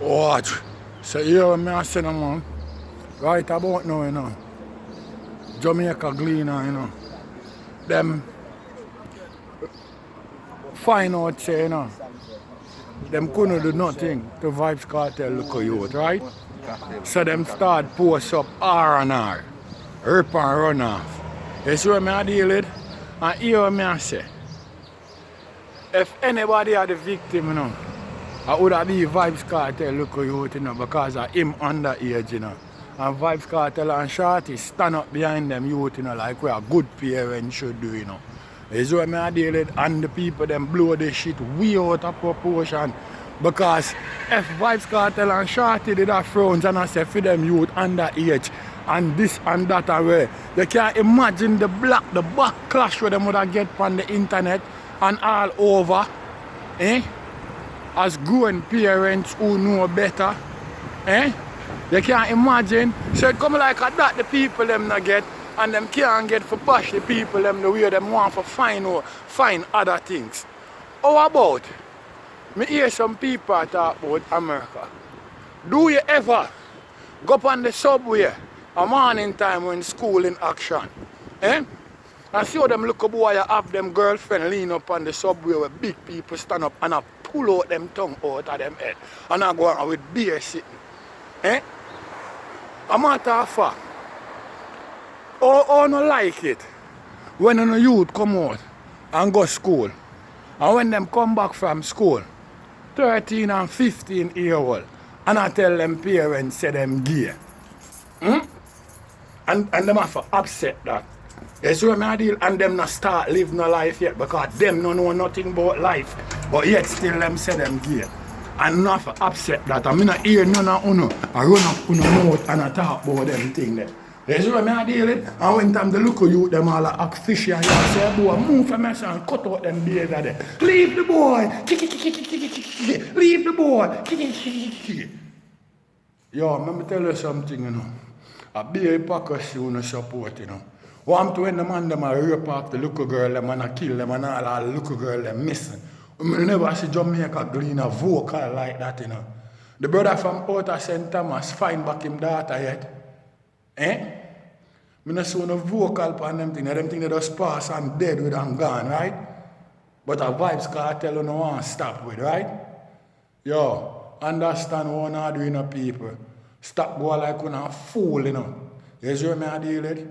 What? So here what me I say no man. Right about now, Jamaica Gleaner, them find out say, them couldn't do nothing to Vybz Cartel look at youth, right? So them start post up R&R, rip and run off. You see what I deal with? And here what I say. If anybody are the victim, I would have be Vybz Cartel look at youth, because of him underage, And Vybz Cartel and Shorty stand up behind them youth, like we are good parents should do, You see what I deal with? And the people them blow this shit way out of proportion. Because if Vybz Cartel and Shorty did have frowns and I say for them youth underage and this and that away, you can't imagine the backlash where them would have get on the internet and all over. As growing parents who know better. You can't imagine. So it come like that the people them not get and them can't get for push the people them the way them want to find other things. How about? Me hear some people talk about America. Do you ever go up on the subway a morning time when school in action? And see how them little boy have them girlfriend lean up on the subway where big people stand up and I pull out them tongue out of them head and I go on with beer sitting. A matter of fact, I don't like it when a youth come out and go to school and when them come back from school 13 and 15 year old and I tell them parents say them gay. And them have to accept that. You see what I deal? And them not start living no life yet because them don't know nothing about life. But yet still them say them gay. And not have to accept that. I mean not hear none of uno I run up uno mouth and I talk about them thing there. You see what I deal with? And when time they look at you, them all act fishy and you say, boy, move from us and cut out them behavior there. Leave the boy! Leave the boy! Yo, let me tell you something, A be hypocrisy you support, Want to when the man them a rape off the little girl them and a kill them and all the little girl them missing. I never see Jamaica Gleaner vocal like that, The brother from Outer St. Thomas find back him daughter yet. I don't see no vocal on them thing. Them thing they just pass and dead with and gone, right? But a Vybz Cartel you no want to stop with, right? Yo, understand what I'm doing, people. Stop going like a fool, You see what I deal with?